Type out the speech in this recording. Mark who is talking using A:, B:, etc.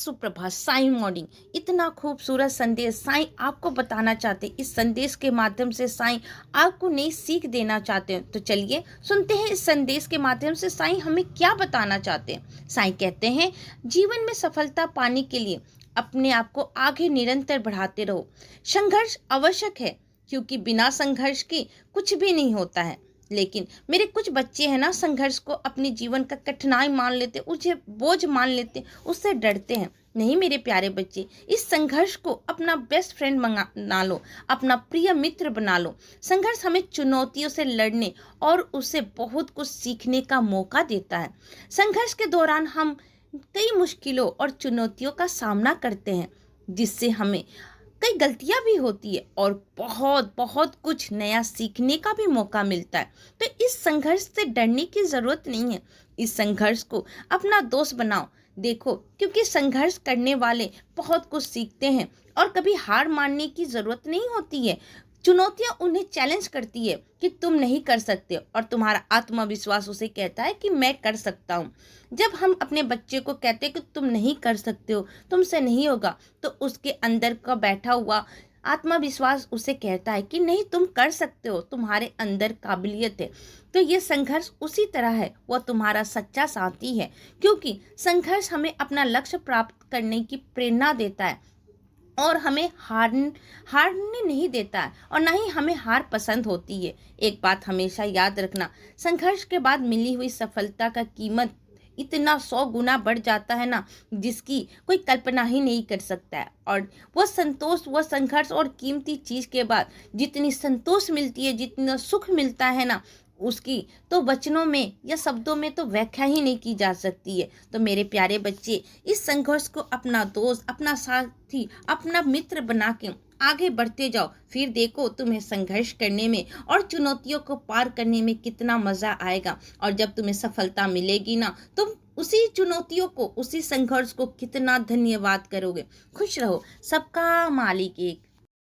A: सुप्रभात साईं मॉर्निंग। इतना खूबसूरत संदेश साईं आपको बताना चाहते हैं। इस संदेश के माध्यम से साईं आपको नई सीख देना चाहते हैं। तो चलिए सुनते हैं इस संदेश के माध्यम से साईं हमें क्या बताना चाहते हैं। साईं कहते हैं, जीवन में सफलता पाने के लिए अपने आप को आगे निरंतर बढ़ाते रहो। संघर्ष आवश्यक है, क्योंकि बिना संघर्ष के कुछ भी नहीं होता है। लेकिन मेरे कुछ बच्चे हैं ना, संघर्ष को अपने जीवन का कठिनाई मान लेते, उसे बोझ मान लेते, उससे डरते हैं। नहीं मेरे प्यारे बच्चे, इस संघर्ष को अपना बेस्ट फ्रेंड बना लो, अपना प्रिय मित्र बना लो। संघर्ष हमें चुनौतियों से लड़ने और उससे बहुत कुछ सीखने का मौका देता है। संघर्ष के दौरान हम कई मुश्किलों और चुनौतियों का सामना करते हैं, जिससे हमें कई गलतियां भी होती है और बहुत बहुत कुछ नया सीखने का भी मौका मिलता है। तो इस संघर्ष से डरने की जरूरत नहीं है। इस संघर्ष को अपना दोस्त बनाओ। देखो, क्योंकि संघर्ष करने वाले बहुत कुछ सीखते हैं और कभी हार मानने की जरूरत नहीं होती है। चुनौतियां उन्हें चैलेंज करती है कि तुम नहीं कर सकते, और तुम्हारा आत्मविश्वास उसे कहता है कि मैं कर सकता हूँ। जब हम अपने बच्चे को कहते हैं कि तुम नहीं कर सकते हो, तुमसे नहीं होगा, तो उसके अंदर का बैठा हुआ आत्मविश्वास उसे कहता है कि नहीं, तुम कर सकते हो, तुम्हारे अंदर काबिलियत है। तो ये संघर्ष उसी तरह है, वह तुम्हारा सच्चा साथी है, क्योंकि संघर्ष हमें अपना लक्ष्य प्राप्त करने की प्रेरणा देता है और हमें हारने नहीं देता है, और ना ही हमें हार पसंद होती है। एक बात हमेशा याद रखना, संघर्ष के बाद मिली हुई सफलता का कीमत इतना 100 गुना बढ़ जाता है ना, जिसकी कोई कल्पना ही नहीं कर सकता है। और वह संतोष, वह संघर्ष और कीमती चीज के बाद जितनी संतोष मिलती है, जितना सुख मिलता है ना, उसकी तो वचनों में या शब्दों में तो व्याख्या ही नहीं की जा सकती है। तो मेरे प्यारे बच्चे, इस संघर्ष को अपना दोस्त, अपना साथी, अपना मित्र बना के आगे बढ़ते जाओ। फिर देखो तुम्हें संघर्ष करने में और चुनौतियों को पार करने में कितना मजा आएगा। और जब तुम्हें सफलता मिलेगी ना, तुम उसी चुनौतियों को, उसी संघर्ष को कितना धन्यवाद करोगे। खुश रहो, सबका मालिक एक।